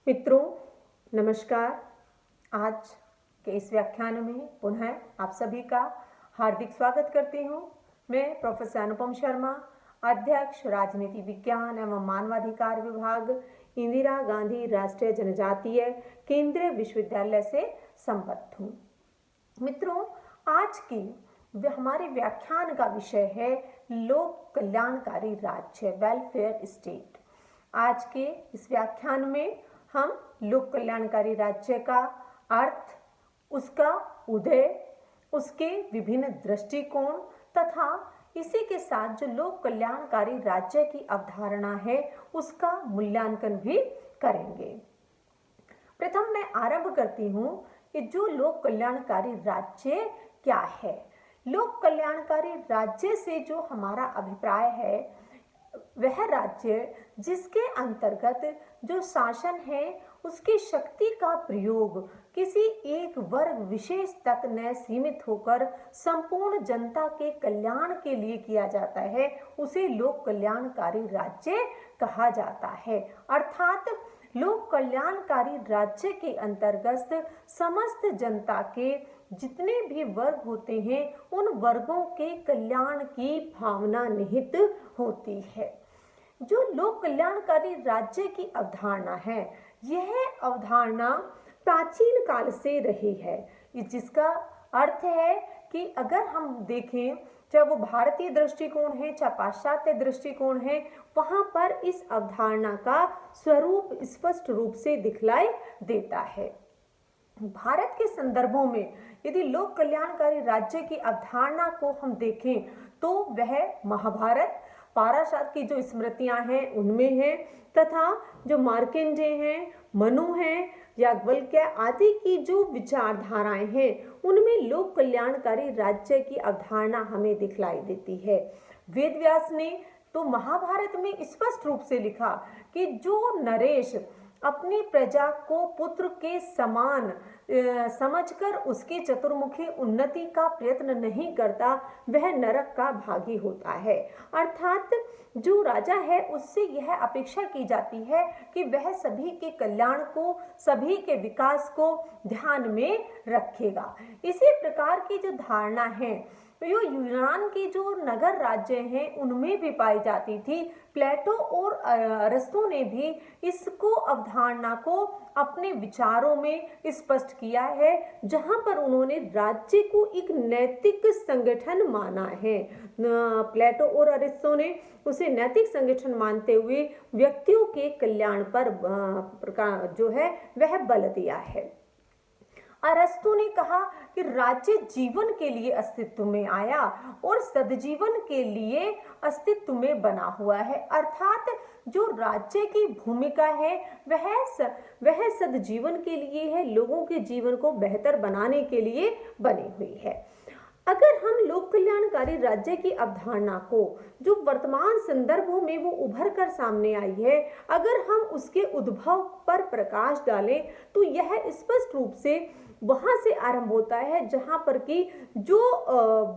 मित्रों, नमस्कार। आज के इस व्याख्यान में पुनः आप सभी का हार्दिक स्वागत करती हूँ। मैं प्रोफेसर अनुपम शर्मा, अध्यक्ष राजनीति विज्ञान एवं मानवाधिकार विभाग, इंदिरा गांधी राष्ट्रीय जनजातीय केंद्रीय विश्वविद्यालय से संबद्ध हूँ। मित्रों, आज की हमारे व्याख्यान का विषय है लोक कल्याणकारी राज्य, वेलफेयर स्टेट। आज के इस व्याख्यान में हम लोक कल्याणकारी राज्य का अर्थ, उसका उदय, उसके विभिन्न दृष्टिकोण तथा इसी के साथ जो लोक कल्याणकारी राज्य की अवधारणा है उसका मूल्यांकन भी करेंगे। प्रथम मैं आरंभ करती हूँ कि जो लोक कल्याणकारी राज्य क्या है। लोक कल्याणकारी राज्य से जो हमारा अभिप्राय है वह राज्य जिसके अंतर्गत जो शासन है उसकी शक्ति का प्रयोग किसी एक वर्ग विशेष तक न सीमित होकर संपूर्ण जनता के कल्याण के लिए किया जाता है, उसे लोक कल्याणकारी राज्य कहा जाता है। अर्थात लोक कल्याणकारी राज्य के अंतर्गत समस्त जनता के जितने भी वर्ग होते हैं उन वर्गों के कल्याण की भावना निहित होती है। जो लोक कल्याणकारी राज्य की अवधारणा है, यह अवधारणा प्राचीन काल से रही है, जिसका अर्थ है कि अगर हम देखें, चाहे वो भारतीय दृष्टिकोण है चाहे पाश्चात्य दृष्टिकोण है, वहां पर इस अवधारणा का स्वरूप स्पष्ट रूप से दिखलाई देता है। भारत के संदर्भों में यदि लोक कल्याणकारी राज्य की अवधारणा को हम देखें तो वह महाभारत, पाराशर की जो स्मृतियां हैं उनमें है, तथा जो मार्कंडेय हैं, मनु हैं, याज्ञवल्क्य आदि की जो विचारधाराएं हैं उनमें लोक कल्याणकारी राज्य की अवधारणा हमें दिखलाई देती है। वेद व्यास ने तो महाभारत में स्पष्ट रूप से लिखा कि जो नरेश अपनी प्रजा को पुत्र के समान समझकर उसकी चतुर्मुखी उन्नति का प्रयत्न नहीं करता वह नरक का भागी होता है। अर्थात जो राजा है उससे यह अपेक्षा की जाती है कि वह सभी के कल्याण को, सभी के विकास को ध्यान में रखेगा। इसी प्रकार की जो धारणा है यो यूनान के जो नगर राज्य हैं उनमें भी पाई जाती थी। प्लेटो और अरस्तु ने भी इसको अवधारणा को अपने विचारों में स्पष्ट किया है, जहां पर उन्होंने राज्य को एक नैतिक संगठन माना है। प्लेटो और अरिस्टो ने उसे नैतिक संगठन मानते हुए व्यक्तियों के कल्याण पर जो है वह बल दिया है। अरस्तु ने कहा कि राज्य जीवन के लिए अस्तित्व में आया और सद्जीवन के लिए अस्तित्व में बना हुआ है। अर्थात जो राज्य की भूमिका है वह सद्जीवन के लिए है, लोगों के जीवन को बेहतर बनाने के लिए बनी हुई है। अगर हम लोक कल्याणकारी राज्य की अवधारणा को जो वर्तमान संदर्भों में वो उभर कर सामने आई है, अगर हम उसके उद्भव पर प्रकाश डालें तो यह स्पष्ट रूप से वहां से आरंभ होता है जहां पर कि जो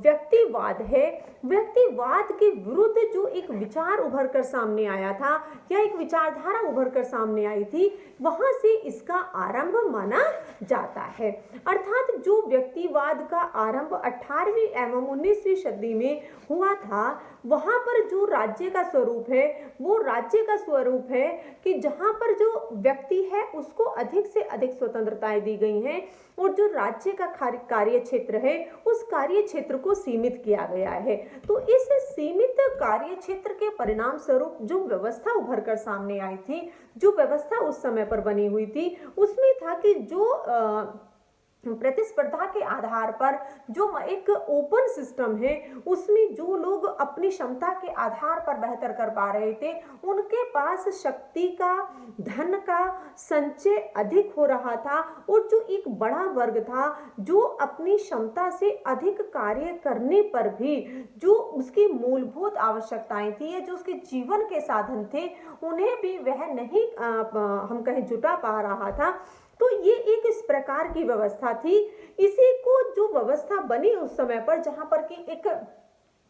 व्यक्तिवाद है, व्यक्तिवाद के विरुद्ध जो एक विचार उभर कर सामने आया था या एक विचारधारा उभर कर सामने आई थी, वहां से इसका आरंभ माना जाता है। अर्थात जो व्यक्तिवाद का आरंभ 18वीं एवं 19वीं सदी में हुआ था, वहां पर जो राज्य का स्वरूप है वो राज्य का स्वरूप है कि जहां पर जो व्यक्ति है उसको अधिक से अधिक स्वतंत्रताएं दी गई हैं और जो राज्य का कार्य क्षेत्र है उस कार्य क्षेत्र को सीमित किया गया है। तो इस सीमित कार्य क्षेत्र के परिणाम स्वरूप जो व्यवस्था उभर कर सामने आई थी, जो व्यवस्था उस समय पर बनी हुई थी, उसमें था कि जो प्रतिस्पर्धा के आधार पर जो एक ओपन सिस्टम है उसमें जो लोग अपनी क्षमता के आधार पर बेहतर कर पा रहे थे उनके पास शक्ति का, धन का संचय अधिक हो रहा था और जो एक बड़ा वर्ग था जो अपनी क्षमता से अधिक कार्य करने पर भी जो उसकी मूलभूत आवश्यकताएं थी या जो उसके जीवन के साधन थे उन्हें भी वह नहीं हम कहें जुटा पा रहा था। तो ये एक इस प्रकार की व्यवस्था थी। इसी को जो व्यवस्था बनी उस समय पर, जहां पर कि एक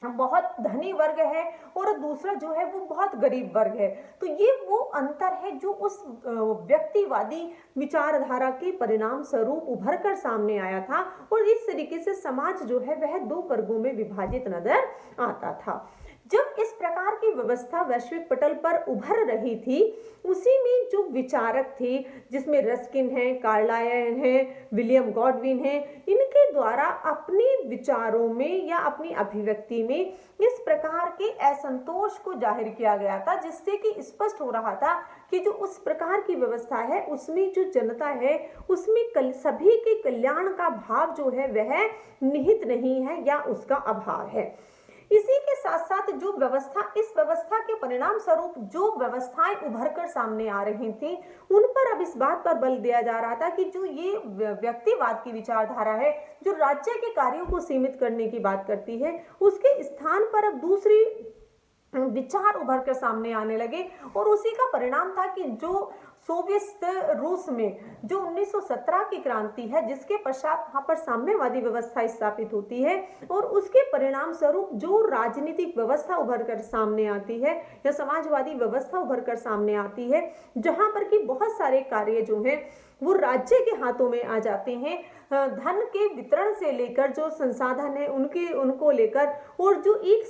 बहुत धनी वर्ग है और दूसरा जो है वो बहुत गरीब वर्ग है। तो ये वो अंतर है जो उस व्यक्तिवादी विचारधारा के परिणाम स्वरूप उभर कर सामने आया था और इस तरीके से समाज जो है वह दो वर्गों में विभाजित नजर आता था। जब इस प्रकार की व्यवस्था वैश्विक पटल पर उभर रही थी, उसी में जो विचारक थे, जिसमें रस्किन है, कार्लाइल है, विलियम गॉडविन है, इनके द्वारा अपने विचारों में या अपनी अभिव्यक्ति में इस प्रकार के असंतोष को जाहिर किया गया था, जिससे कि स्पष्ट हो रहा था कि जो उस प्रकार की व्यवस्था है उसमें जो जनता है उसमें सभी के कल्याण का भाव जो है वह निहित नहीं है या उसका अभाव है। इसी के साथ साथ जो व्यवस्था, इस व्यवस्था के परिणाम स्वरूप जो व्यवस्थाएं उभर कर सामने आ रही थी, उन पर अब इस बात पर बल दिया जा रहा था कि जो ये व्यक्तिवाद की विचारधारा है, जो राज्य के कार्यों को सीमित करने की बात करती है, उसके स्थान पर अब दूसरी विचार उभर कर सामने आने लगे। और उसी का परिणाम था कि जो सोवियत रूस में जो 1917 की क्रांति है, जिसके पश्चात वहां पर साम्यवादी व्यवस्था स्थापित होती है और उसके परिणाम स्वरूप जो राजनीतिक व्यवस्था उभर कर सामने आती है या समाजवादी व्यवस्था उभर कर सामने आती है, जहां पर कि बहुत सारे कार्य जो हैं वो राज्य के हाथों में आ जाते हैं, धन के वितरण से लेकर जो संसाधन है उनको लेकर, और जो एक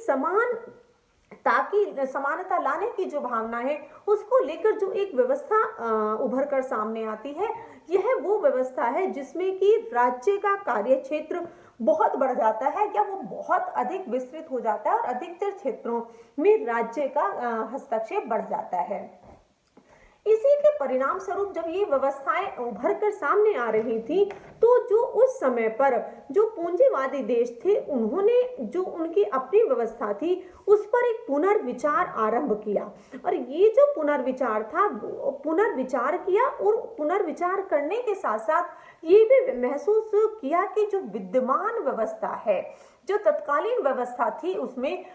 ताकि समानता लाने की जो भावना है उसको लेकर जो एक व्यवस्था उभर कर सामने आती है, यह वो व्यवस्था है जिसमें कि राज्य का कार्य क्षेत्र बहुत बढ़ जाता है या वो बहुत अधिक विस्तृत हो जाता है और अधिकतर क्षेत्रों में राज्य का हस्तक्षेप बढ़ जाता है। इसी के परिणाम स्वरूप जब ये व्यवस्थाएं उभर कर सामने आ रही थी, तो जो उस समय पर जो पूंजीवादी देश थे, उन्होंने जो उनकी अपनी व्यवस्था थी उस पर एक पुनर्विचार आरंभ किया। और ये जो पुनर्विचार था, पुनर्विचार किया और पुनर्विचार करने के साथ साथ ये भी महसूस किया कि जो विद्यमान व्यवस्था है, जो तत्कालीन व्यवस्था थी, उसमें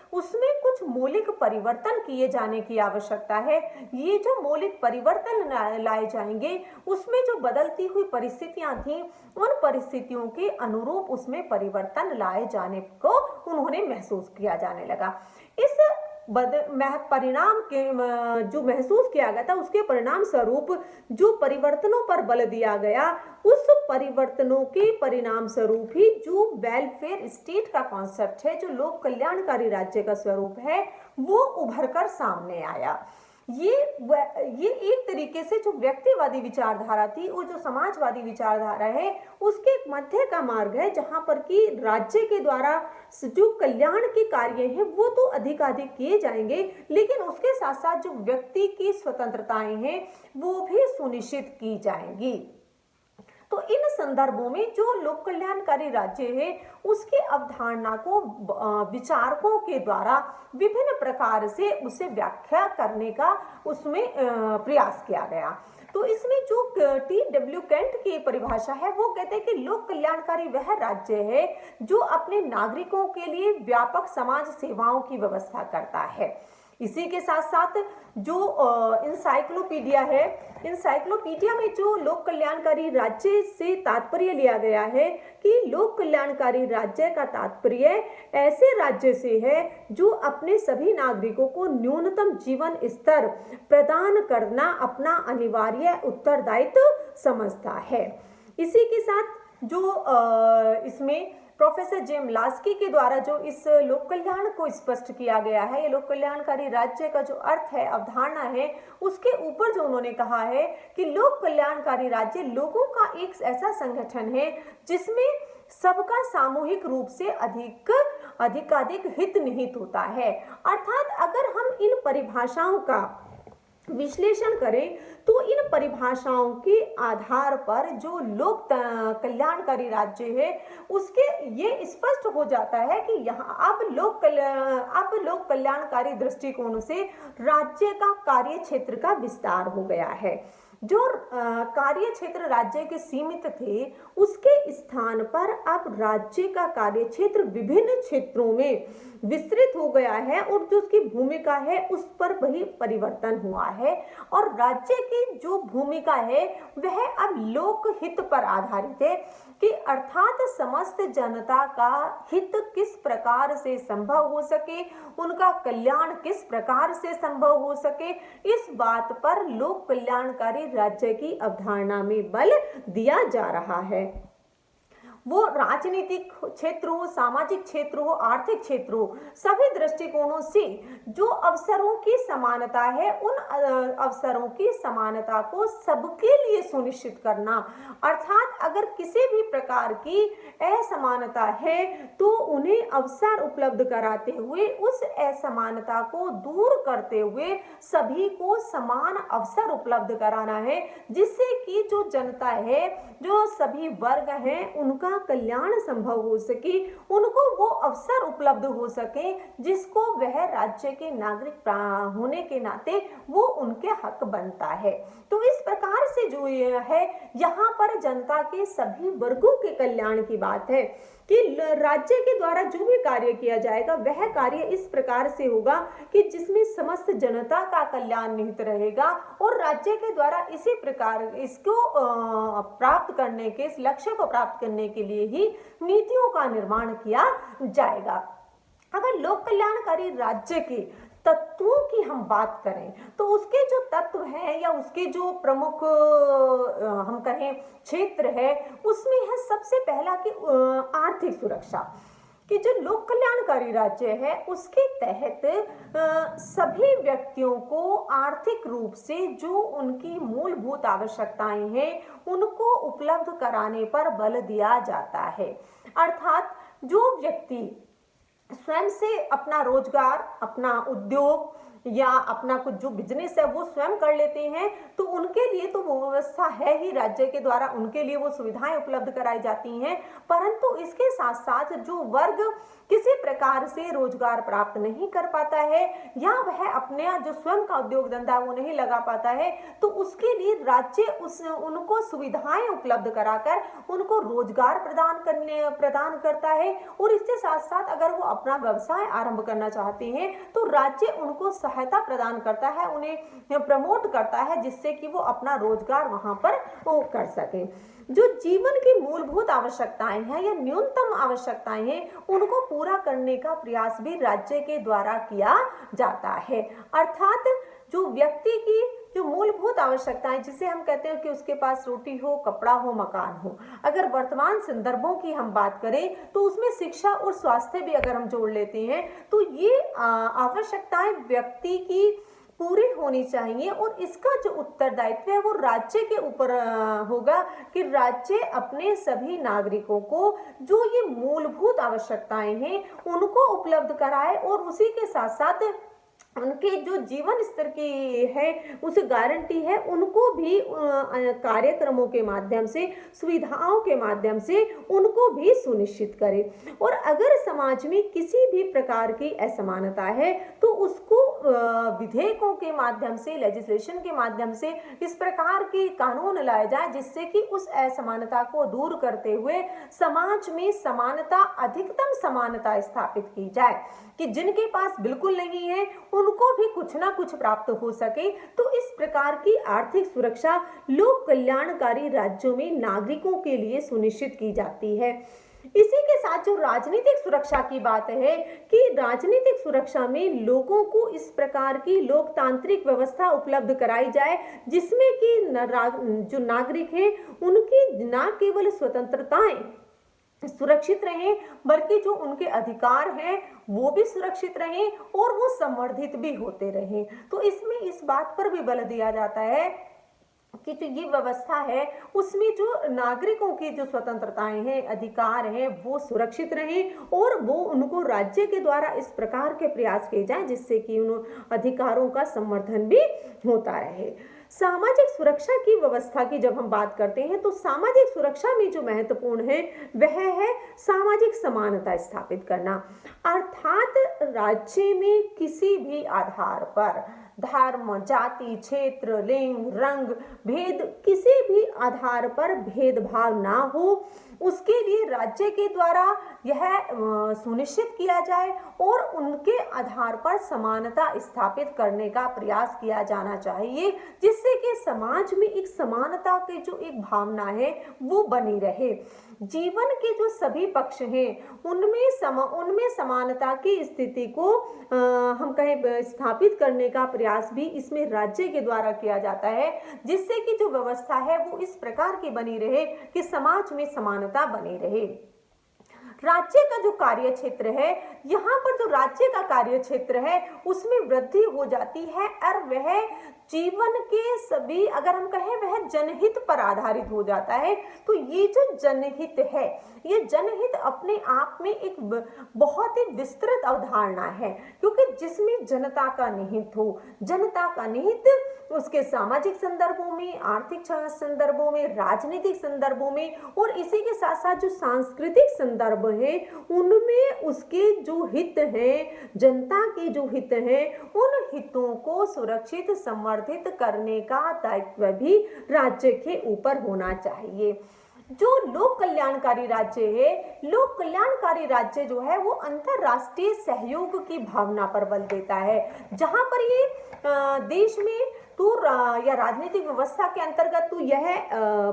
कुछ मौलिक परिवर्तन किए जाने की आवश्यकता है। ये जो मौलिक परिवर्तन लाए जाएंगे, उसमें जो बदलती हुई परिस्थितियां थी, उन परिस्थितियों के अनुरूप उसमें परिवर्तन लाए जाने को उन्होंने महसूस किया जाने लगा। इस परिणाम के जो महसूस किया गया था, उसके परिणाम स्वरूप जो परिवर्तनों पर बल दिया गया, उस परिवर्तनों के परिणाम स्वरूप ही जो वेलफेयर स्टेट का कॉन्सेप्ट है, जो लोक कल्याणकारी राज्य का स्वरूप है, वो उभर कर सामने आया। ये एक तरीके से जो व्यक्तिवादी विचारधारा थी, वो जो समाजवादी विचारधारा है, उसके मध्य का मार्ग है, जहां पर कि राज्य के द्वारा जो कल्याण के कार्य हैं वो तो अधिकाधिक किए जाएंगे, लेकिन उसके साथ साथ जो व्यक्ति की स्वतंत्रताएं हैं वो भी सुनिश्चित की जाएंगी। तो इन संदर्भों में जो लोक कल्याणकारी राज्य है, उसकी अवधारणा को विचारकों के द्वारा विभिन्न प्रकार से उसे व्याख्या करने का उसमें प्रयास किया गया। तो इसमें जो T.W. केंट की परिभाषा है, वो कहते हैं कि लोक कल्याणकारी वह राज्य है जो अपने नागरिकों के लिए व्यापक समाज सेवाओं की व्यवस्था करता है। इसी के साथ साथ जो इंसाइक्लोपीडिया है, इंसाइक्लोपीडिया में जो लोक कल्याणकारी राज्य से तात्पर्य लिया गया है कि लोक कल्याणकारी राज्य का तात्पर्य ऐसे राज्य से है जो अपने सभी नागरिकों को न्यूनतम जीवन स्तर प्रदान करना अपना अनिवार्य उत्तरदायित्व समझता है। इसी के साथ जो इसमें प्रोफेसर जेम लास्की के द्वारा जो इस लोक कल्याण को स्पष्ट किया गया है, ये लोक कल्याणकारी राज्य का जो अर्थ है, अवधारणा है, उसके ऊपर जो उन्होंने कहा है कि लोक कल्याणकारी राज्य लोगों का एक ऐसा संगठन है जिसमें सबका सामूहिक रूप से अधिकाधिक हित निहित होता है। अर्थात अगर हम इन परिभाषाओं का विश्लेषण करें तो इन परिभाषाओं के आधार पर जो लोक कल्याणकारी राज्य है, उसके ये स्पष्ट हो जाता है कि यहाँ अब लोक कल्याणकारी दृष्टिकोण से राज्य का कार्य क्षेत्र का विस्तार हो गया है। जो कार्य क्षेत्र राज्य के सीमित थे, उसके स्थान पर अब राज्य का कार्य क्षेत्र विभिन्न क्षेत्रों में विस्तृत हो गया है और जो उसकी भूमिका है उस पर वही परिवर्तन हुआ है। और राज्य की जो भूमिका है वह अब लोकहित पर आधारित है कि अर्थात समस्त जनता का हित किस प्रकार से संभव हो सके, उनका कल्याण किस प्रकार से संभव हो सके, इस बात पर लोक कल्याणकारी राज्य की अवधारणा में बल दिया जा रहा है। वो राजनीतिक क्षेत्र हो, सामाजिक क्षेत्र हो, आर्थिक क्षेत्र हो, सभी दृष्टिकोणों से जो अवसरों की समानता है उन अवसरों की समानता को सबके लिए सुनिश्चित करना। अर्थात अगर किसी भी प्रकार की असमानता है तो उन्हें अवसर उपलब्ध कराते हुए उस असमानता को दूर करते हुए सभी को समान अवसर उपलब्ध कराना है, जिससे कि जो जनता है, जो सभी वर्ग हैं, उनका कल्याण संभव हो सके, उनको वो अवसर उपलब्ध हो सके जिसको वह राज्य के नागरिक होने के नाते वो उनके हक बनता है। तो इस प्रकार से जो ये है, यहाँ पर जनता के सभी वर्गों के कल्याण की बात है कि राज्य के द्वारा जो भी कार्य किया जाएगा वह कार्य इस प्रकार से होगा कि जिसमें समस्त जनता का कल्याण निहित रहेगा और राज्य के द्वारा इसी प्रकार इसको प्राप्त करने के, इस लक्ष्य को प्राप्त करने के लिए ही नीतियों का निर्माण किया जाएगा। अगर लोक कल्याणकारी राज्य के तत्वों की हम बात करें तो उसके जो तत्व हैं या उसके जो प्रमुख हम कहें क्षेत्र है, उसमें है सबसे पहला कि आर्थिक सुरक्षा, कि जो लोक कल्याणकारी राज्य है उसके तहत सभी व्यक्तियों को आर्थिक रूप से जो उनकी मूलभूत आवश्यकताएं हैं उनको उपलब्ध कराने पर बल दिया जाता है। अर्थात जो व्यक्ति स्वयं से अपना रोजगार, अपना उद्योग या अपना कुछ जो बिजनेस है वो स्वयं कर लेते हैं तो उनके लिए तो वो व्यवस्था है ही, राज्य के द्वारा उनके लिए वो सुविधाएं उपलब्ध कराई जाती हैं। परंतु इसके साथ साथ जो वर्ग किसी प्रकार से रोजगार प्राप्त नहीं कर पाता है या वह अपने जो स्वयं का उद्योग धंधा वो नहीं लगा पाता है, तो उसके लिए राज्य उनको सुविधाएं उपलब्ध कराकर उनको रोजगार प्रदान करता है। और इसके साथ साथ अगर वो अपना व्यवसाय आरंभ करना चाहते हैं तो राज्य उनको सहायता प्रदान करता है, उन्हें प्रमोट करता है, जिससे कि वो अपना रोजगार वहां पर वो कर सके। जो जीवन की मूलभूत आवश्यकताएं हैं या न्यूनतम आवश्यकताएं हैं उनको पूरा करने का प्रयास भी राज्य के द्वारा किया जाता है। अर्थात जो व्यक्ति की जो मूलभूत आवश्यकताएं, जिसे हम कहते हैं कि उसके पास रोटी हो, कपड़ा हो, मकान हो, अगर वर्तमान संदर्भों की हम बात करें तो उसमें शिक्षा और स्वास्थ्य भी अगर हम जोड़ लेते हैं तो ये आवश्यकताएं व्यक्ति की पूरी होनी चाहिए। और इसका जो उत्तरदायित्व है वो राज्य के ऊपर होगा कि राज्य अपने सभी नागरिकों को जो ये मूलभूत आवश्यकताएं हैं उनको उपलब्ध कराए और उसी के साथ साथ उनके जो जीवन स्तर की है उस गारंटी है उनको भी कार्यक्रमों के माध्यम से, सुविधाओं के माध्यम से उनको भी सुनिश्चित करे। और अगर समाज में किसी भी प्रकार की असमानता है तो उसको विधेयकों के माध्यम से, लेजिस्लेशन के माध्यम से इस प्रकार के कानून लाए जाए जिससे कि उस असमानता को दूर करते हुए समाज में समानता, अधिकतम समानता स्थापित की जाए कि जिनके पास बिल्कुल नहीं है उनको भी कुछ ना कुछ प्राप्त हो सके। तो इस प्रकार की आर्थिक सुरक्षा लोक कल्याणकारी राज्यों में नागरिकों के लिए सुनिश्चित की जाती है। इसी के साथ जो राजनीतिक सुरक्षा की बात है कि राजनीतिक सुरक्षा में लोगों को इस प्रकार की लोकतांत्रिक व्यवस्था उपलब्ध कराई जाए जिसमें कि जो नागरिक हैं उनकी न केवल स्वतंत्रताएं सुरक्षित रहें बल्कि जो उनके अधिकार हैं वो भी सुरक्षित रहें और वो संवर्धित भी होते रहें। तो इसमें इस बात पर भी बल दिया जाता है कि जो ये व्यवस्था है उसमें जो नागरिकों की जो स्वतंत्रताएं हैं, अधिकार हैं, वो सुरक्षित रहें और वो उनको राज्य के द्वारा इस प्रकार के प्रयास किए जाएं जिससे कि उन अधिकारों का संवर्धन भी होता रहे। सामाजिक सुरक्षा की व्यवस्था की जब हम बात करते हैं तो सामाजिक सुरक्षा में जो महत्वपूर्ण है वह है सामाजिक समानता स्थापित करना। अर्थात अर्थात राज्य में किसी भी आधार पर धर्म, जाति, क्षेत्र, लिंग, रंग, भेद, किसी भी आधार पर भेदभाव ना हो, उसके लिए राज्य के द्वारा यह सुनिश्चित किया जाए और उनके आधार पर समानता स्थापित करने का प्रयास किया जाना चाहिए, जिससे कि समाज में एक समानता की जो एक भावना है वो बनी रहे। जीवन के जो सभी पक्ष हैं उनमें समानता की स्थिति को हम कहें स्थापित करने का प्रयास भी इसमें राज्य के द्वारा किया जाता है, जिससे कि जो व्यवस्था है वो इस प्रकार की बनी रहे कि समाज में समानता बनी रहे। राज्य का जो कार्य क्षेत्र है, यहाँ पर जो राज्य का कार्य क्षेत्र है उसमें वृद्धि हो जाती है और वह जीवन के सभी, अगर हम कहें, वह जनहित पर आधारित हो जाता है। तो ये जो जनहित है, ये जनहित अपने आप में एक बहुत ही विस्तृत अवधारणा है, क्योंकि जिसमें जनता का निहित हो, जनता का निहित उसके सामाजिक संदर्भों में, आर्थिक संदर्भों में, राजनीतिक संदर्भों में और इसी के साथ साथ जो सांस्कृतिक संदर्भ है उनमें उसके जो हित हैं, जनता के जो हित हैं, उन हितों को सुरक्षित संवर्धित करने का दायित्व भी राज्य के ऊपर होना चाहिए। जो लोक कल्याणकारी राज्य है, लोक कल्याणकारी राज्य जो है वो अंतरराष्ट्रीय सहयोग की भावना पर बल देता है, जहां पर ये देश में या राजनीतिक व्यवस्था के अंतर्गत तो यह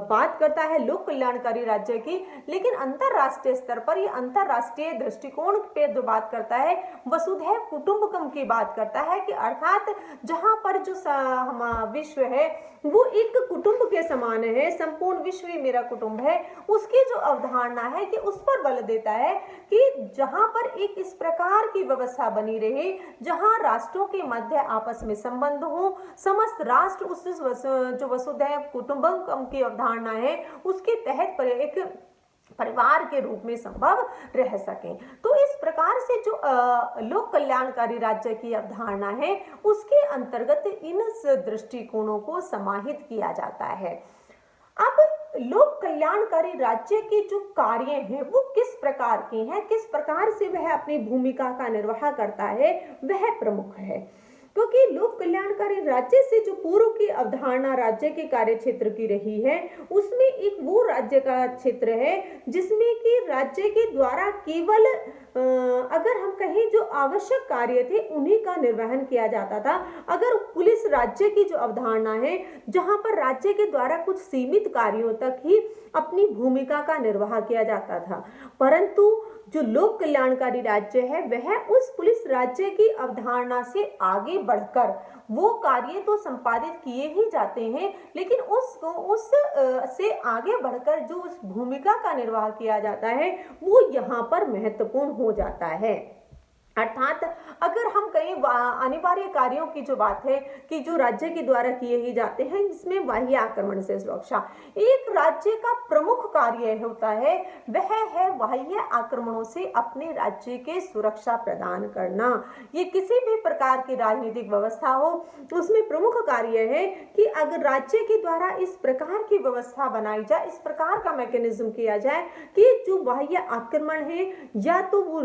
बात करता है लोक कल्याणकारी राज्य की, लेकिन अंतरराष्ट्रीय स्तर पर यह अंतरराष्ट्रीय दृष्टिकोण पे जो बात करता है वसुधैव कुटुंबकम की बात करता है, कि अर्थात जहां पर जो विश्व है वो एक कुटुंब के समान है, संपूर्ण विश्व ही मेरा कुटुंब है, उसकी जो अवधारणा है कि उस पर बल देता है कि जहां पर एक इस प्रकार की व्यवस्था बनी रहे, जहां राष्ट्रों के मध्य आपस में संबंध हो, समस्त राष्ट्र उस जो वसुधैव कुटुंबकम की अवधारणा है उसके तहत पर एक परिवार के रूप में संभव रह सके। तो इस प्रकार से जो लोक कल्याणकारी राज्य की अवधारणा है उसके अंतर्गत इन दृष्टिकोणों को समाहित किया जाता है। अब लोक कल्याणकारी राज्य के जो कार्य हैं वो किस प्रकार के हैं, किस प्रकार से वह अपनी भूमिका का निर्वाह करता है, वह प्रमुख है। क्योंकि लोक कल्याणकारी राज्य से जो पूर्व की अवधारणा राज्य के कार्य क्षेत्र की रही है, उसमें एक वो राज्य का क्षेत्र है जिसमें कि राज्य के द्वारा केवल अगर हम कहें जो आवश्यक कार्य थे उन्हीं का निर्वहन किया जाता था। अगर पुलिस राज्य की जो अवधारणा है, जहां पर राज्य के द्वारा कुछ सीमित कार्यों तक ही अपनी भूमिका का निर्वाह किया जाता था, परंतु जो लोक कल्याणकारी राज्य है वह उस पुलिस राज्य की अवधारणा से आगे बढ़कर वो कार्य तो संपादित किए ही जाते हैं, लेकिन उस से आगे बढ़कर जो उस भूमिका का निर्वाह किया जाता है वो यहाँ पर महत्वपूर्ण हो जाता है। अर्थात अगर हम कहीं अनिवार्य कार्यों की जो बात है कि जो राज्य के द्वारा किए ही जाते हैं, इसमें बाह्य आक्रमण से सुरक्षा एक राज्य का प्रमुख कार्य होता है, वह है बाह्य आक्रमणों से अपने राज्य के सुरक्षा प्रदान करना। ये किसी भी प्रकार की राजनीतिक व्यवस्था हो उसमें प्रमुख कार्य है कि अगर राज्य के द्वारा इस प्रकार की व्यवस्था बनाई जाए, इस प्रकार का मैकेनिज्म किया जाए कि जो बाह्य आक्रमण है या तो वो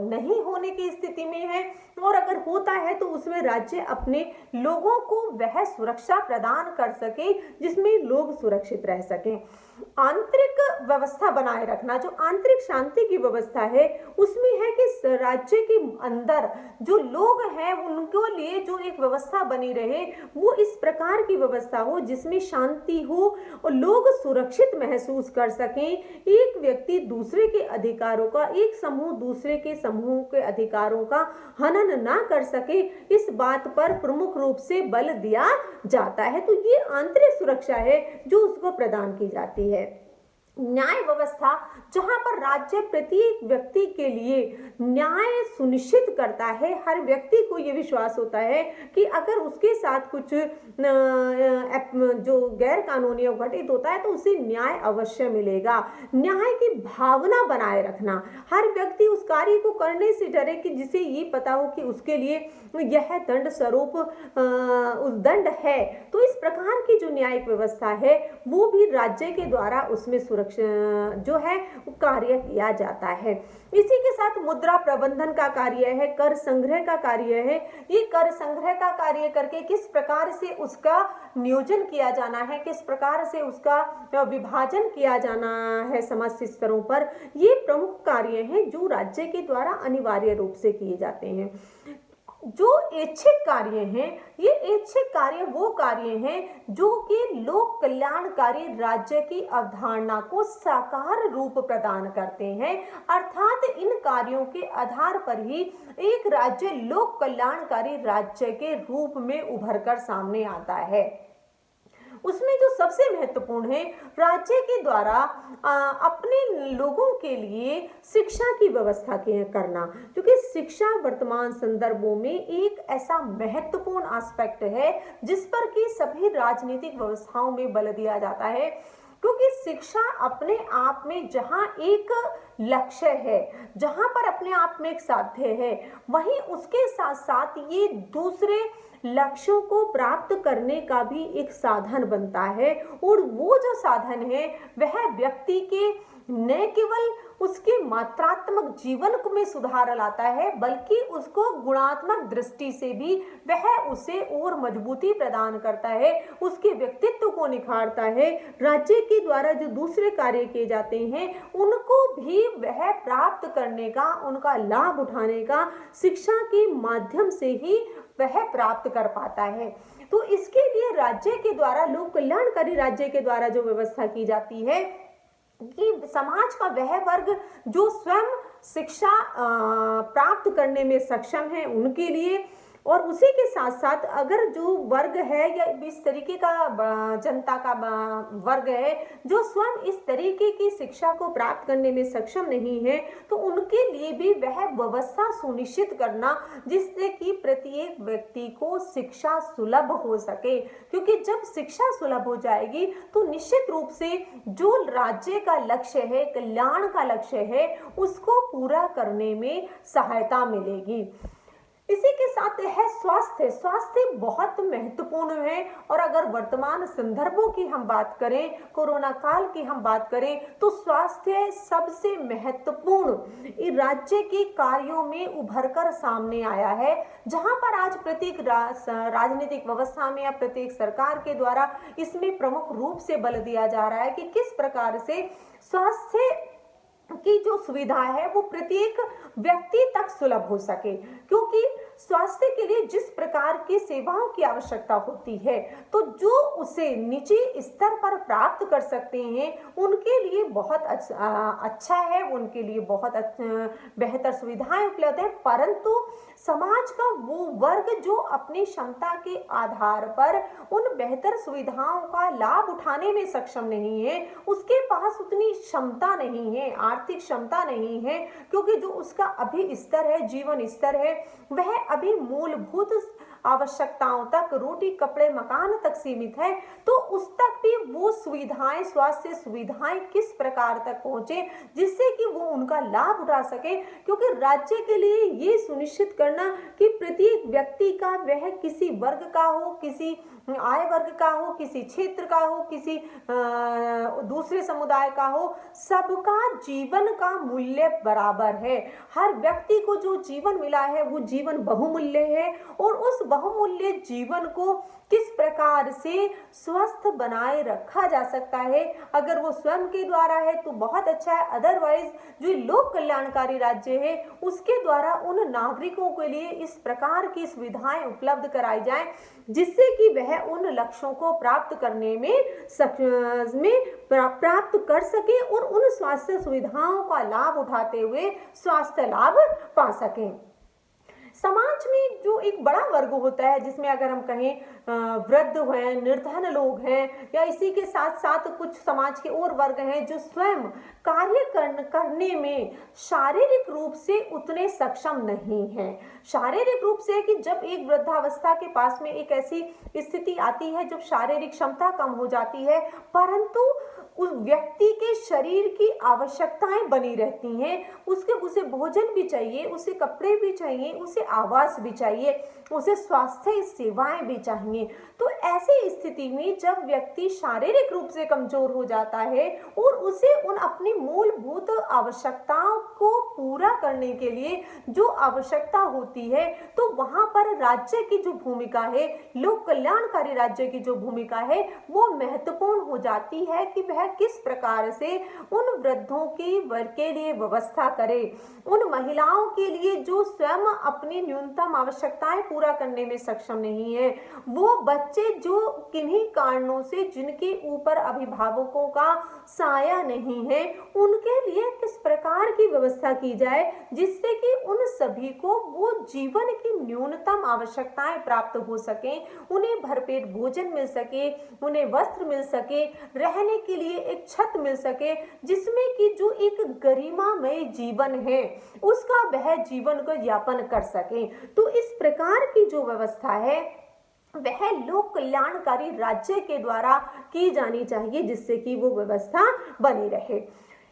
नहीं होने की स्थिति में है, और अगर होता है तो उसमें राज्य अपने लोगों को वह सुरक्षा प्रदान कर सके जिसमें लोग सुरक्षित रह सकें। आंतरिक व्यवस्था बनाए रखना, जो आंतरिक शांति की व्यवस्था है, उसमें है कि राज्य के अंदर जो लोग हैं उनको लिए जो एक व्यवस्था बनी रहे वो इस प्रकार की व्यवस्था हो जिसमें शांति हो और लोग सुरक्षित महसूस कर सकें। एक व्यक्ति दूसरे के अधिकारों का, एक समूह दूसरे के समूह के अधिकारों का हनन ना कर सके, इस बात पर प्रमुख रूप से बल दिया जाता है। तो ये आंतरिक सुरक्षा है जो उसको प्रदान की जाती है। न्याय व्यवस्था, जहां पर राज्य प्रत्येक व्यक्ति के लिए न्याय सुनिश्चित करता है। हर व्यक्ति को यह विश्वास होता है कि अगर उसके साथ कुछ जो गैर कानूनी घटित होता है तो उसे न्याय अवश्य मिलेगा। न्याय की भावना बनाए रखना, हर व्यक्ति उस कार्य को करने से डरे कि जिसे ये पता हो कि उसके लिए यह दंड स्वरूप उस दंड है। तो इस प्रकार की जो न्यायिक व्यवस्था है वो भी राज्य के द्वारा उसमें सुरक्षा जो है कार्य किया जाता है। इसी के साथ मुद्रा प्रबंधन का कार्य है, कर संग्रह का कार्य है। ये कर संग्रह का कार्य करके किस प्रकार से उसका नियोजन किया जाना है, किस प्रकार से उसका विभाजन किया जाना है समस्त स्तरों पर, ये प्रमुख कार्य हैं जो राज्य के द्वारा अनिवार्य रूप से किए जाते हैं। जो ऐच्छिक कार्य हैं, ये ऐच्छिक कार्य वो कार्य हैं जो कि लोक कल्याणकारी राज्य की अवधारणा को साकार रूप प्रदान करते हैं। अर्थात इन कार्यों के आधार पर ही एक राज्य लोक कल्याणकारी राज्य के रूप में उभर कर सामने आता है। उसमें जो सबसे महत्वपूर्ण है, राज्य के द्वारा अपने लोगों के लिए शिक्षा की व्यवस्था करना, क्योंकि शिक्षा वर्तमान संदर्भों में एक ऐसा महत्वपूर्ण एस्पेक्ट है जिस पर कि सभी राजनीतिक व्यवस्थाओं में बल दिया जाता है। क्योंकि शिक्षा अपने आप में जहाँ एक लक्ष्य है, जहाँ पर अपने आप में एक साध्य है, वहीं उसके साथ साथ ये दूसरे लक्ष्यों को प्राप्त करने का भी एक साधन बनता है। और वो जो साधन है वह व्यक्ति के न केवल उसके मात्रात्मक जीवन में सुधार लाता है, बल्कि उसको गुणात्मक दृष्टि से भी वह उसे और मजबूती प्रदान करता है, उसके व्यक्तित्व को निखारता है। राज्य के द्वारा जो दूसरे कार्य किए जाते हैं उनको भी वह प्राप्त करने का, उनका लाभ उठाने का शिक्षा के माध्यम से ही वह प्राप्त कर पाता है। तो इसके लिए राज्य के द्वारा, लोक कल्याणकारी राज्य के द्वारा जो व्यवस्था की जाती है कि समाज का वह वर्ग जो स्वयं शिक्षा प्राप्त करने में सक्षम है उनके लिए, और उसी के साथ साथ अगर जो वर्ग है या इस तरीके का जनता का वर्ग है जो स्वयं इस तरीके की शिक्षा को प्राप्त करने में सक्षम नहीं है, तो उनके लिए भी वह व्यवस्था सुनिश्चित करना जिससे कि प्रत्येक व्यक्ति को शिक्षा सुलभ हो सके। क्योंकि जब शिक्षा सुलभ हो जाएगी तो निश्चित रूप से जो राज्य का लक्ष्य है, कल्याण का लक्ष्य है, उसको पूरा करने में सहायता मिलेगी। इसी के साथ है स्वास्थ्य। स्वास्थ्य बहुत महत्वपूर्ण है, और अगर वर्तमान संदर्भों की हम बात करें, कोरोना काल की हम बात करें, तो स्वास्थ्य सबसे महत्वपूर्ण राज्य के कार्यों में उभरकर सामने आया है। जहां पर आज प्रत्येक राजनीतिक व्यवस्था में या प्रत्येक सरकार के द्वारा इसमें प्रमुख रूप से बल दिया जा रहा है कि किस प्रकार से स्वास्थ्य की जो सुविधा है वो प्रत्येक व्यक्ति तक सुलभ हो सके। क्योंकि स्वास्थ्य के लिए जिस प्रकार की सेवाओं की आवश्यकता होती है, तो जो उसे निजी स्तर पर प्राप्त कर सकते हैं उनके लिए बहुत अच्छा है, उनके लिए बहुत बेहतर सुविधाएं उपलब्ध है। परंतु समाज का वो वर्ग जो अपनी क्षमता के आधार पर उन बेहतर सुविधाओं का लाभ उठाने में सक्षम नहीं है, उसके पास उतनी क्षमता नहीं है, आर्थिक क्षमता नहीं है, क्योंकि जो उसका अभी स्तर है, जीवन स्तर है, वह अभी मूलभूत आवश्यकताओं तक, रोटी कपड़े मकान तक सीमित है। तो उस तक भी वो सुविधाएं, स्वास्थ्य सुविधाएं किस प्रकार तक पहुंचे जिससे कि वो उनका लाभ उठा सके। क्योंकि राज्य के लिए ये सुनिश्चित करना कि प्रत्येक व्यक्ति का, वह किसी वर्ग का हो, किसी आय वर्ग का हो, किसी क्षेत्र का हो, किसी दूसरे समुदाय का हो, सबका जीवन का मूल्य बराबर है। हर व्यक्ति को जो जीवन मिला है वो जीवन बहुमूल्य है, और उस बहुमूल्य जीवन को किस प्रकार से स्वस्थ बनाए रखा जा सकता है, अगर वो स्वयं के द्वारा है तो बहुत अच्छा है। अदरवाइज जो लोक कल्याणकारी राज्य है उसके द्वारा उन नागरिकों के लिए इस प्रकार की सुविधाएं उपलब्ध कराई जाएं जिससे कि वह उन लक्ष्यों को प्राप्त करने में प्राप्त कर सके और उन स्वास्थ्य सुविधाओं का लाभ उठाते हुए स्वास्थ्य लाभ पा सकें। समाज में जो एक बड़ा वर्ग होता है, जिसमें अगर हम कहें वृद्ध हैं, निर्धन लोग हैं, या इसी के साथ साथ कुछ समाज के और वर्ग हैं जो स्वयं कार्य करने में शारीरिक रूप से उतने सक्षम नहीं हैं। शारीरिक रूप से कि जब एक वृद्धावस्था के पास में एक ऐसी स्थिति आती है जब शारीरिक क्षमता कम हो जाती है, परंतु उस व्यक्ति के शरीर की आवश्यकताएं बनी रहती हैं। उसे भोजन भी चाहिए, उसे कपड़े भी चाहिए, उसे आवास भी चाहिए, उसे स्वास्थ्य सेवाएं भी चाहिए। तो ऐसी स्थिति में जब व्यक्ति शारीरिक रूप से कमजोर हो जाता है और उसे उन अपनी मूलभूत आवश्यकताओं को पूरा करने के लिए जो आवश्यकता होती है, तो वहां पर राज्य की जो भूमिका है, लोक कल्याणकारी राज्य की जो भूमिका है, वो महत्वपूर्ण हो जाती है कि वह किस प्रकार से उन वृद्धों की वर्ग के लिए व्यवस्था करे, उन महिलाओं के लिए जो स्वयं अपनी न्यूनतम आवश्यकताएं पूरा करने में सक्षम नहीं है, वो बच्चे जो किन्हीं कारणों से जिनके ऊपर अभिभावकों का साया नहीं है, उनके लिए किस प्रकार की व्यवस्था की जाए जिससे कि उन सभी को वो जीवन की न्यूनतम आवश्यकताएं प्राप्त हो सके, उन्हें भरपेट भोजन मिल सके, उन्हें वस्त्र मिल सके, रहने के लिए एक छत मिल सके, जिसमें कि जो एक गरिमामय जीवन है उसका वह जीवन को यापन कर सके। तो इस प्रकार की जो व्यवस्था है वह लोक कल्याणकारी राज्य के द्वारा की जानी चाहिए, जिससे कि वो व्यवस्था बनी रहे।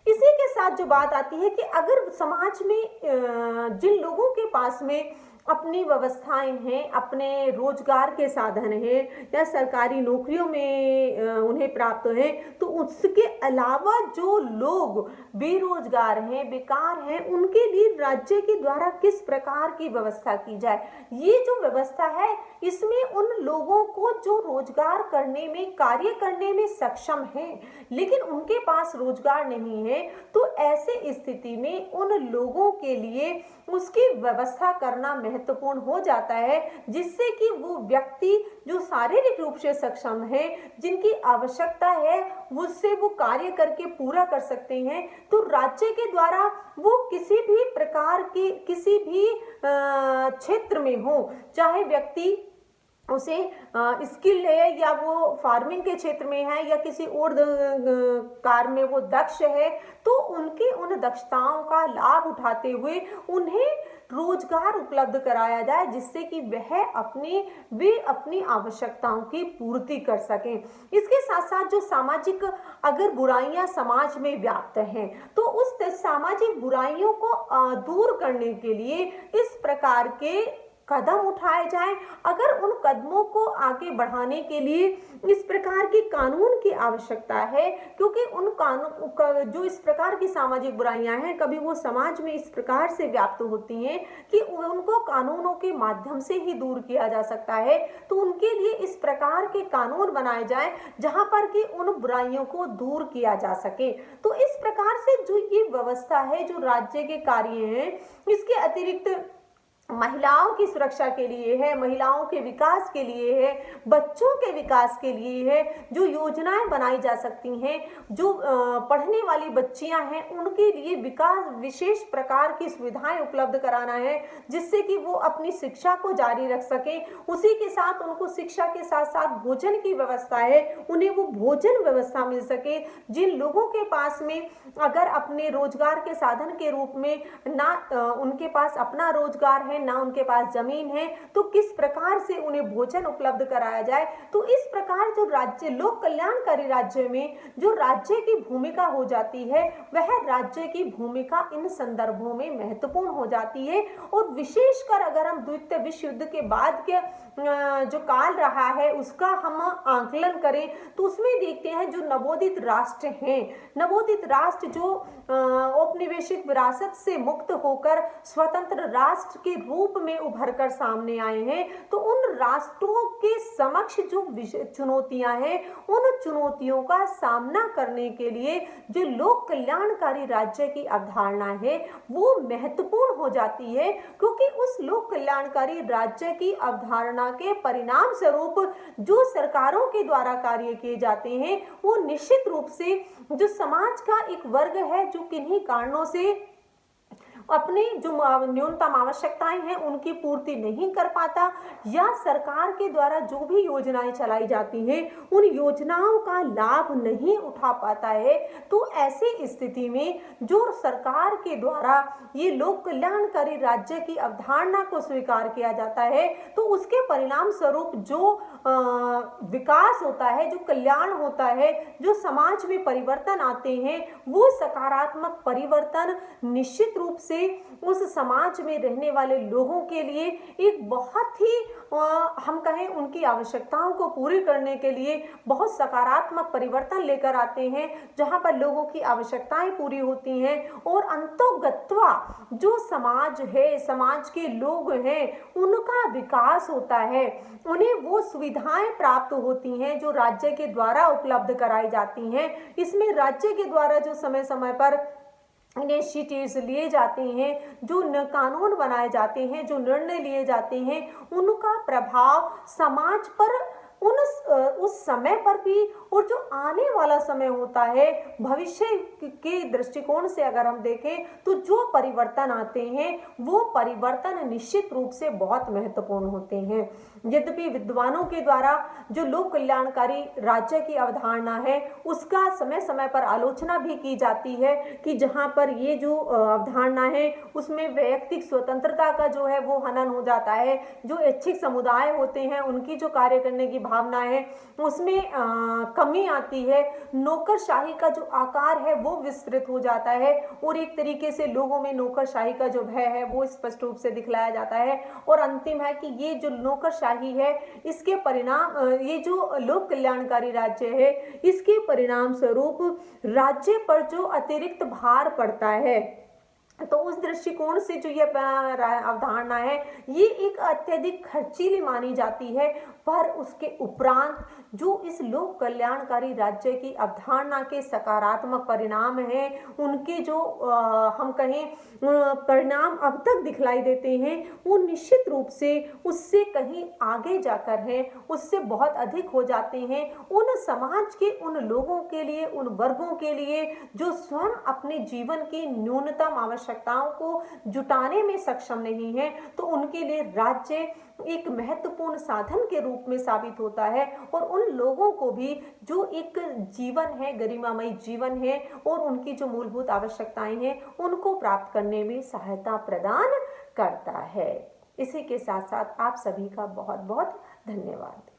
इसी के साथ जो बात आती है कि अगर समाज में जिन लोगों के पास में अपनी व्यवस्थाएं हैं, अपने रोजगार के साधन हैं या सरकारी नौकरियों में उन्हें प्राप्त है, तो उसके अलावा जो लोग बेरोजगार हैं, बेकार हैं, उनके लिए राज्य के द्वारा किस प्रकार की व्यवस्था की जाए। ये जो व्यवस्था है इसमें उन लोगों को जो रोजगार करने में, कार्य करने में सक्षम हैं लेकिन उनके पास रोजगार नहीं है, तो ऐसे स्थिति में उन लोगों के लिए उसकी व्यवस्था करना महत्वपूर्ण हो जाता है, जिससे कि वो व्यक्ति जो शारीरिक रूप से सक्षम है, जिनकी आवश्यकता है उससे वो कार्य करके पूरा कर सकते हैं, तो राज्य के द्वारा वो किसी भी प्रकार की किसी भी क्षेत्र में हो, चाहे व्यक्ति उसे स्किल है या वो फार्मिंग के क्षेत्र में है या किसी और कार्य में वो दक्ष है, तो उनकी उन दक्षताओं का लाभ उठाते हुए उन्हें रोजगार उपलब्ध कराया जाए, जिससे कि वे अपनी आवश्यकताओं की पूर्ति कर सकें। इसके साथ साथ जो सामाजिक अगर बुराइयां समाज में व्याप्त हैं, तो उस सामाजिक बुराइयों को दूर करने के लिए इस प्रकार के कदम उठाए जाएं। अगर उन कदमों को आगे बढ़ाने के लिए इस प्रकार की कानून की आवश्यकता है, क्योंकि उन कानून जो इस प्रकार की सामाजिक बुराइयां हैं, कभी वो समाज में इस प्रकार से व्याप्त होती हैं कि उनको कानूनों के माध्यम से ही दूर किया जा सकता है। तो उनके लिए इस प्रकार के कानून बनाए जाए जहां पर कि उन बुराइयों को दूर किया जा सके। तो इस प्रकार से जो ये व्यवस्था है, जो राज्य के कार्य हैं, इसके अतिरिक्त महिलाओं की सुरक्षा के लिए है, महिलाओं के विकास के लिए है, बच्चों के विकास के लिए है, जो योजनाएं बनाई जा सकती हैं, जो पढ़ने वाली बच्चियां हैं उनके लिए विकास विशेष प्रकार की सुविधाएं उपलब्ध कराना है, जिससे कि वो अपनी शिक्षा को जारी रख सकें। उसी के साथ उनको शिक्षा के साथ साथ भोजन की व्यवस्था है, उन्हें वो भोजन व्यवस्था मिल सके। जिन लोगों के पास में अगर अपने रोजगार के साधन के रूप में ना उनके पास अपना रोजगार है, ना उनके पास जमीन है, तो किस प्रकार से उन्हें भोजन उपलब्ध कराया जाए। तो इस प्रकार जो राज्य लोक कल्याणकारी राज्य में जो राज्य की भूमिका हो जाती है, वह राज्य की भूमिका इन संदर्भों में महत्वपूर्ण हो जाती है। और विशेषकर अगर हम द्वितीय विश्व युद्ध के बाद के जो काल रहा है उसका हम आंकलन करें, तो उसमें देखते हैं जो नवोदित राष्ट्र हैं, नवोदित राष्ट्र जो औपनिवेशिक विरासत से मुक्त होकर स्वतंत्र राष्ट्र के रूप में उभर कर सामने आए हैं, तो उन राष्ट्रों के समक्ष जो चुनौतियां हैं, उन चुनौतियों का सामना करने के लिए जो लोक कल्याणकारी राज्य की अवधारणा है वो महत्वपूर्ण हो जाती है, क्योंकि उस लोक कल्याणकारी राज्य की अवधारणा के परिणाम स्वरूप जो सरकारों के द्वारा कार्य किए जाते हैं, वो निश्चित रूप से जो समाज का एक वर्ग है जो किन्हीं कारणों से अपनी जो न्यूनतम आवश्यकताएं हैं उनकी पूर्ति नहीं कर पाता, या सरकार के द्वारा जो भी योजनाएं चलाई जाती हैं उन योजनाओं का लाभ नहीं उठा पाता है, तो ऐसी स्थिति में जो सरकार के द्वारा ये लोक कल्याणकारी राज्य की अवधारणा को स्वीकार किया जाता है, तो उसके परिणाम स्वरूप जो विकास होता है, जो कल्याण होता है, जो समाज में परिवर्तन आते हैं, वो सकारात्मक परिवर्तन निश्चित रूप से उस समाज में रहने वाले लोगों के लिए एक बहुत ही हम कहें उनकी आवश्यकताओं को पूरी करने के लिए बहुत सकारात्मक परिवर्तन लेकर आते हैं, जहां पर लोगों की आवश्यकताएं पूरी होती हैं और अंतोगत्वा जो समाज है, समाज के लोग हैं, उनका विकास होता है, उन्हें वो सुविधाएं प्राप्त होती हैं जो राज्य के द्वारा उपलब्ध कराई जाती हैं। इसमें राज्य के द्वारा जो समय समय पर इनिशिएटिव्स लिए जाते हैं, जो कानून बनाए जाते हैं, जो निर्णय लिए जाते हैं, उनका प्रभाव समाज पर उस समय पर भी और जो आने वाला समय होता है भविष्य के दृष्टिकोण से अगर हम देखें तो जो परिवर्तन आते हैं वो परिवर्तन निश्चित रूप से बहुत महत्वपूर्ण होते हैं। यद्यपि विद्वानों के द्वारा जो लोक कल्याणकारी राज्य की अवधारणा है उसका समय समय पर आलोचना भी की जाती है कि जहां पर ये जो अवधारणा है उसमें वैयक्तिक स्वतंत्रता का जो है वो हनन हो जाता है, जो ऐच्छिक समुदाय होते हैं उनकी जो कार्य करने की भावना है उसमें कमी आती है, नौकरशाही का जो आकार है वो विस्तृत हो जाता है और एक तरीके से लोगों में नौकरशाही का जो भय है वो स्पष्ट रूप से दिखलाया जाता है। और अंतिम है कि ये जो नौकरशाही है इसके परिणाम ये जो लोक कल्याणकारी राज्य है इसके परिणाम स्वरूप राज्य पर जो अतिरिक्त भार पड़ता है, तो उस दृष्टिकोण से जो ये अवधारणा है ये एक अत्यधिक खर्चीली मानी जाती है। पर उसके उपरांत जो इस लोक कल्याणकारी राज्य की अवधारणा के सकारात्मक परिणाम हैं, उनके जो हम कहें परिणाम अब तक दिखलाई देते हैं वो निश्चित रूप से उससे कहीं आगे जाकर हैं, उससे बहुत अधिक हो जाते हैं उन समाज के उन लोगों के लिए, उन वर्गों के लिए जो स्वयं अपने जीवन की न्यूनतम आवश्यकताओं को जुटाने में सक्षम नहीं है, तो उनके लिए राज्य एक महत्वपूर्ण साधन के रूप में साबित होता है और उन लोगों को भी जो एक जीवन है, गरिमामय जीवन है और उनकी जो मूलभूत आवश्यकताएं हैं उनको प्राप्त करने में सहायता प्रदान करता है। इसी के साथ साथ आप सभी का बहुत बहुत धन्यवाद।